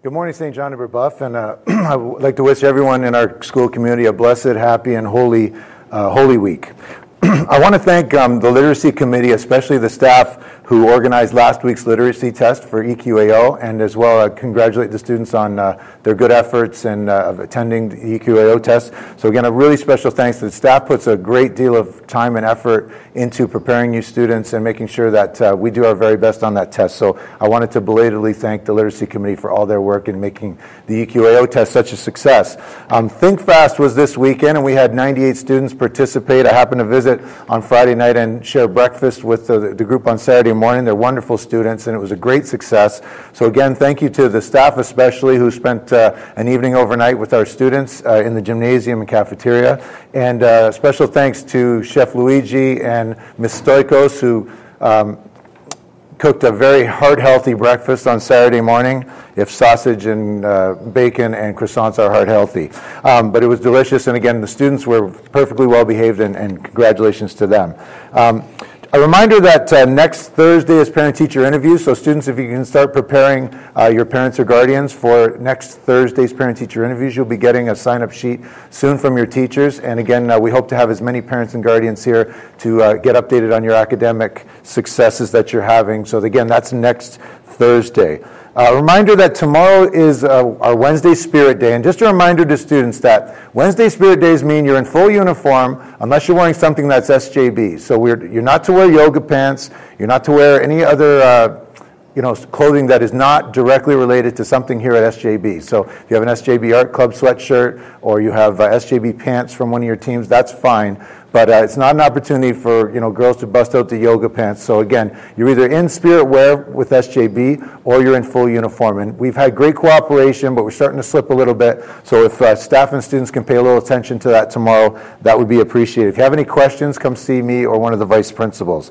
Good morning, St. John de Brebeuf, and I would like to wish everyone in our school community a blessed, happy, and holy week. I want to thank the Literacy Committee, especially the staff who organized last week's literacy test for EQAO, and as well congratulate the students on their good efforts and of attending the EQAO test. So again, a really special thanks to the staff. Puts a great deal of time and effort into preparing you students and making sure that we do our very best on that test. So I wanted to belatedly thank the Literacy Committee for all their work in making the EQAO test such a success. Think Fast was this weekend, and we had 98 students participate. I happened to visit on Friday night and share breakfast with the group on Saturday morning. They're wonderful students, and it was a great success. So again, thank you to the staff especially who spent an evening overnight with our students in the gymnasium and cafeteria. And special thanks to Chef Luigi and Ms. Stoikos, who cooked a very heart-healthy breakfast on Saturday morning, if sausage and bacon and croissants are heart-healthy. But it was delicious, and again, the students were perfectly well-behaved, and congratulations to them. A reminder that next Thursday is parent-teacher interviews, so students, if you can start preparing your parents or guardians for next Thursday's parent-teacher interviews, you'll be getting a sign-up sheet soon from your teachers. And again, we hope to have as many parents and guardians here to get updated on your academic successes that you're having. So again, that's next Thursday. A reminder that tomorrow is our Wednesday Spirit Day, and just a reminder to students that Wednesday Spirit Days mean you're in full uniform unless you're wearing something that's SJB. So you're not to wear yoga pants, you're not to wear any other clothing that is not directly related to something here at SJB. So if you have an SJB Art Club sweatshirt or you have SJB pants from one of your teams, that's fine. But it's not an opportunity for girls to bust out the yoga pants. So again, you're either in spirit wear with SJB or you're in full uniform. And we've had great cooperation, but we're starting to slip a little bit. So if staff and students can pay a little attention to that tomorrow, that would be appreciated. If you have any questions, come see me or one of the vice principals.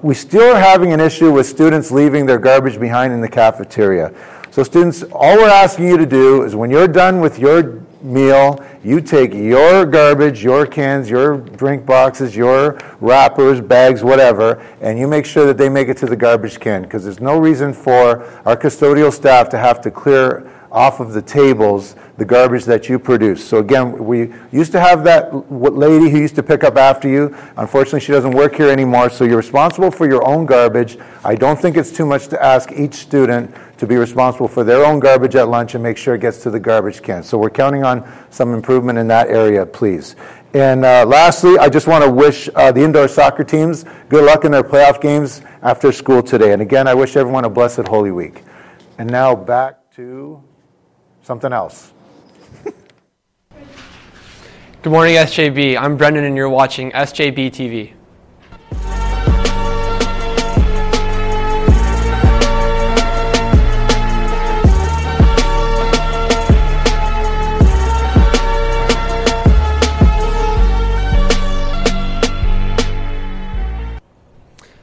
We still are having an issue with students leaving their garbage behind in the cafeteria. So students, all we're asking you to do is when you're done with your meal, you take your garbage, your cans, your drink boxes, your wrappers, bags, whatever, and you make sure that they make it to the garbage can, because there's no reason for our custodial staff to have to clear off of the tables the garbage that you produce. So again, we used to have that lady who used to pick up after you. Unfortunately, she doesn't work here anymore, so you're responsible for your own garbage. I don't think it's too much to ask each student to be responsible for their own garbage at lunch and make sure it gets to the garbage can. So we're counting on some improvement in that area, please. And lastly, I just want to wish the indoor soccer teams good luck in their playoff games after school today. And again, I wish everyone a blessed Holy Week. And now back to something else. Good morning, SJB. I'm Brenden, and you're watching SJB-TV.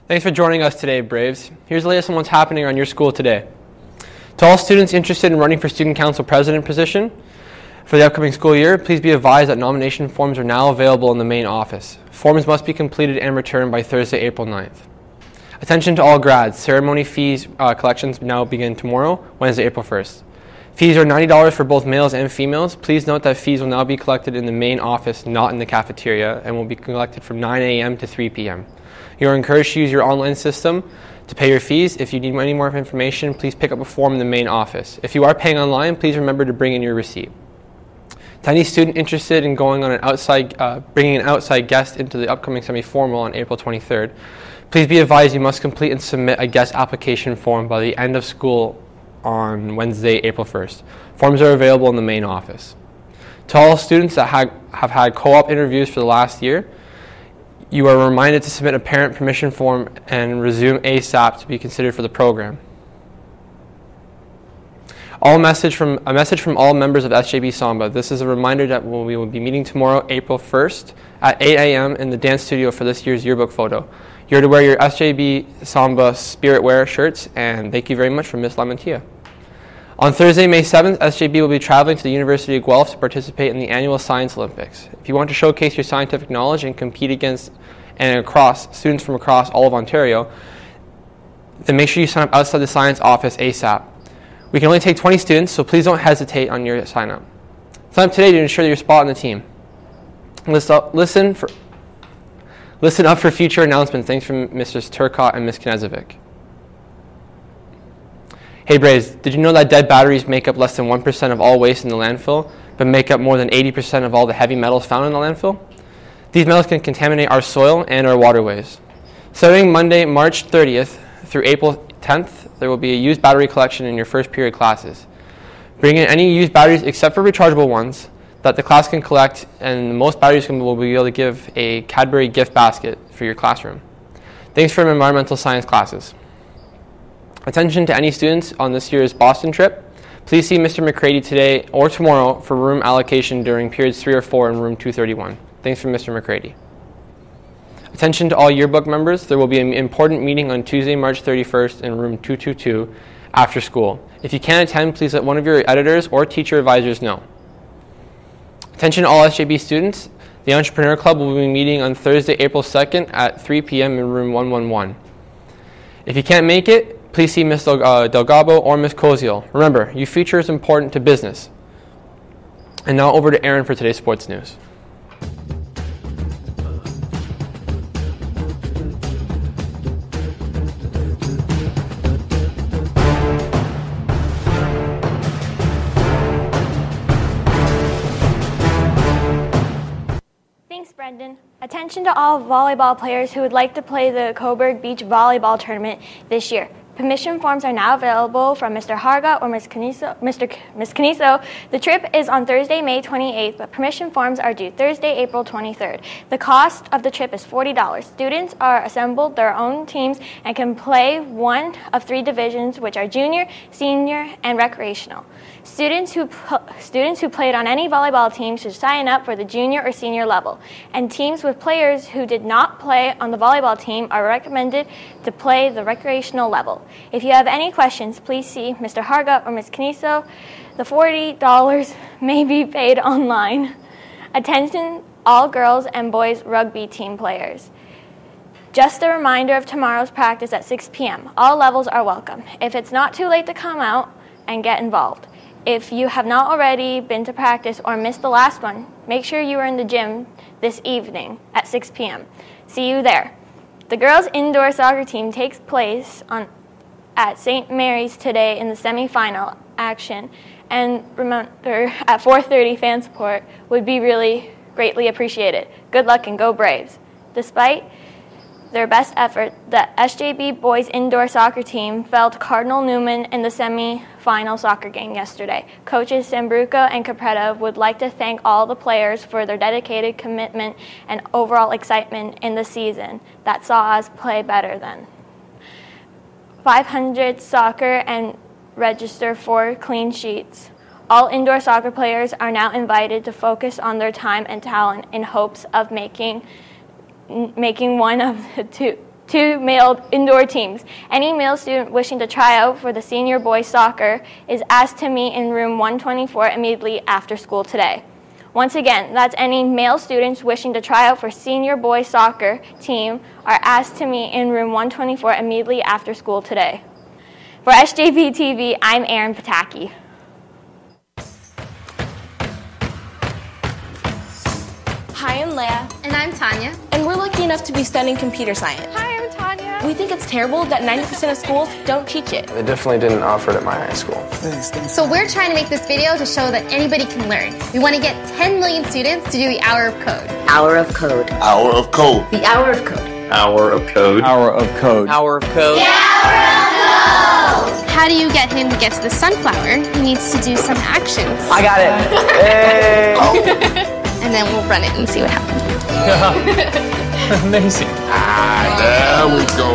Thanks for joining us today, Braves. Here's the latest on what's happening around your school today. To all students interested in running for Student Council President position for the upcoming school year, please be advised that nomination forms are now available in the main office. Forms must be completed and returned by Thursday, April 9th. Attention to all grads. Ceremony fees collections now begin tomorrow, Wednesday, April 1st. Fees are $90 for both males and females. Please note that fees will now be collected in the main office, not in the cafeteria, and will be collected from 9 a.m. to 3 p.m. You are encouraged to use your online system to pay your fees. If you need any more information, please pick up a form in the main office. If you are paying online, please remember to bring in your receipt. To any student interested in going on bringing an outside guest into the upcoming semi-formal on April 23rd, please be advised you must complete and submit a guest application form by the end of school on Wednesday, April 1st. Forms are available in the main office. To all students that have had co-op interviews for the last year, you are reminded to submit a parent permission form and resume ASAP to be considered for the program. A message from all members of SJB Samba. This is a reminder that we will be meeting tomorrow, April 1st at 8 a.m. in the dance studio for this year's yearbook photo. You're to wear your SJB Samba Spirit Wear shirts, and thank you very much from Miss Lamantia. On Thursday, May 7th, SJB will be traveling to the University of Guelph to participate in the annual Science Olympics. If you want to showcase your scientific knowledge and compete against students from across all of Ontario, then make sure you sign up outside the science office ASAP. We can only take 20 students, so please don't hesitate on your sign-up. Sign up today to ensure that you're spot on the team. Listen up for future announcements. Thanks from Mrs. Turcott and Ms. Knezovic. Hey Braves, did you know that dead batteries make up less than 1% of all waste in the landfill, but make up more than 80% of all the heavy metals found in the landfill? These metals can contaminate our soil and our waterways. Starting Monday, March 30th through April 10th, there will be a used battery collection in your first period classes. Bring in any used batteries except for rechargeable ones that the class can collect, and most batteries will be able to give a Cadbury gift basket for your classroom. Thanks for environmental science classes. Attention to any students on this year's Boston trip. Please see Mr. McCready today or tomorrow for room allocation during periods 3 or 4 in room 231. Thanks from Mr. McCready. Attention to all yearbook members. There will be an important meeting on Tuesday, March 31st in room 222 after school. If you can't attend, please let one of your editors or teacher advisors know. Attention to all SJB students. The Entrepreneur Club will be meeting on Thursday, April 2nd at 3 p.m. in room 111. If you can't make it, please see Ms. Delgado or Ms. Koziel. Remember, your future is important to business. And now over to Erin for today's sports news. Thanks, Brenden. Attention to all volleyball players who would like to play the Coburg Beach Volleyball Tournament this year. Permission forms are now available from Mr. Harga or Ms. Caniso. The trip is on Thursday, May 28th, but permission forms are due Thursday, April 23rd. The cost of the trip is $40. Students are assembled their own teams and can play one of 3 divisions, which are junior, senior, and recreational. Students who played on any volleyball team should sign up for the junior or senior level, and teams with players who did not play on the volleyball team are recommended to play the recreational level. If you have any questions, please see Mr. Harga or Ms. Caniso. The $40 may be paid online. Attention all girls and boys rugby team players. Just a reminder of tomorrow's practice at 6 p.m. All levels are welcome. If it's not too late to come out and get involved. If you have not already been to practice or missed the last one, make sure you are in the gym this evening at 6 p.m. See you there. The girls' indoor soccer team takes place at St. Mary's today in the semifinal action, and remember, at 4:30 fan support would be really greatly appreciated. Good luck and go Braves. Despite their best effort, the SJB boys indoor soccer team fell to Cardinal Newman in the semi-final soccer game yesterday. Coaches Sambruca and Capretta would like to thank all the players for their dedicated commitment and overall excitement in the season that saw us play better than 500 soccer and register 4 clean sheets. All indoor soccer players are now invited to focus on their time and talent in hopes of making one of the two male indoor teams. Any male student wishing to try out for the senior boys soccer is asked to meet in room 124 immediately after school today. Once again, that's any male students wishing to try out for senior boys soccer team are asked to meet in room 124 immediately after school today. For SJB-TV, I'm Erin Pataki. Hi, I'm Leah. And I'm Tanya. And we're lucky enough to be studying computer science. Hi, I'm Tanya. We think it's terrible that 90% of schools don't teach it. They definitely didn't offer it at my high school. Thanks. So we're trying to make this video to show that anybody can learn. We want to get 10 million students to do the Hour of Code. Hour of Code. Hour of Code. The Hour of Code. Hour of Code. Hour of Code. Hour of Code. The Hour of Code! How do you get him to get to the sunflower? He needs to do some actions. I got it. Hey! And then we'll run it and see what happens. Amazing. There we go.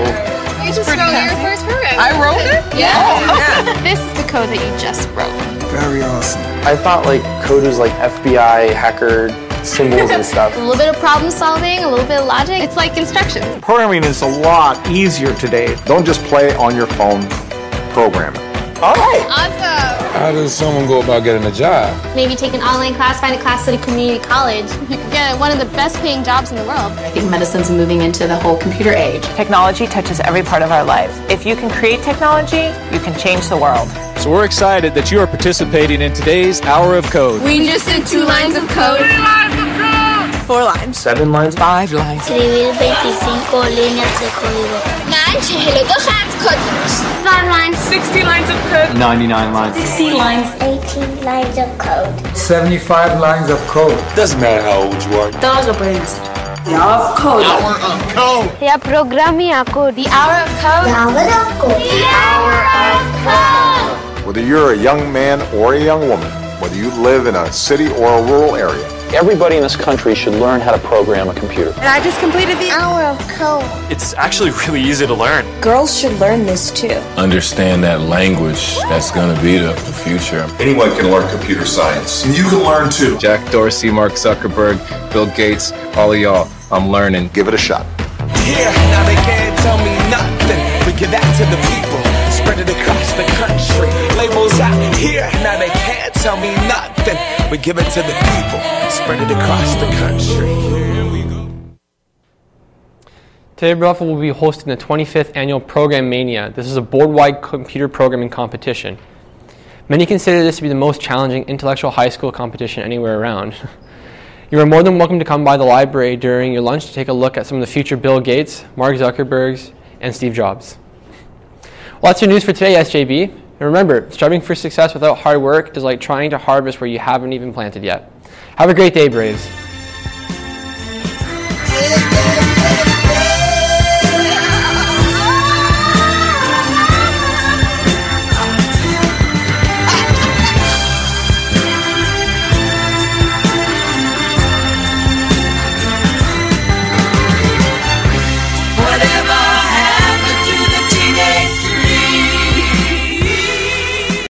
You just wrote your first program. I wrote it? Yeah. This is the code that you just wrote. Very awesome. I thought code was FBI hacker symbols and stuff. A little bit of problem solving, a little bit of logic. It's like instructions. Programming is a lot easier today. Don't just play on your phone, program it. All right. Awesome. How does someone go about getting a job? Maybe take an online class, find a class at a community college. You could get one of the best paying jobs in the world. I think medicine's moving into the whole computer age. Technology touches every part of our lives. If you can create technology, you can change the world. So we're excited that you are participating in today's Hour of Code. We just did 2 lines of code. 3 lines of code. 4 lines. 7 lines. 5 lines. Escribir 25 líneas de código. 42 códigos. 5 lines. 60 lines of code. 99 lines. 60 lines. 18 lines of code. 75 lines of code. Doesn't matter how old you are. Todos lo pueden hacer. The Hour of Code. Hour of Code. Yeah, programming a code. The Hour of Code. The hour of code. The hour of code. Whether you're a young man or a young woman, whether you live in a city or a rural area, Everybody in this country should learn how to program a computer. And I just completed the Hour of Code. It's actually really easy to learn. Girls should learn this too. Understand that language. That's going to be the future. Anyone can learn computer science. And you can learn too. Jack Dorsey, Mark Zuckerberg, Bill Gates, all of y'all. I'm learning. Give it a shot. Here, now they can't tell me nothing. We give that to the people. Spread it across the country. Labels out here, now they can't tell me nothing. We give it to the people. Spread it across the country. Here we go. Today, Bluffel will be hosting the 25th annual Program Mania. This is a board-wide computer programming competition. Many consider this to be the most challenging intellectual high school competition anywhere around. You are more than welcome to come by the library during your lunch to take a look at some of the future Bill Gates, Mark Zuckerbergs, and Steve Jobs. Well, that's your news for today, SJB. And remember, striving for success without hard work is like trying to harvest where you haven't even planted yet. Have a great day, Braves.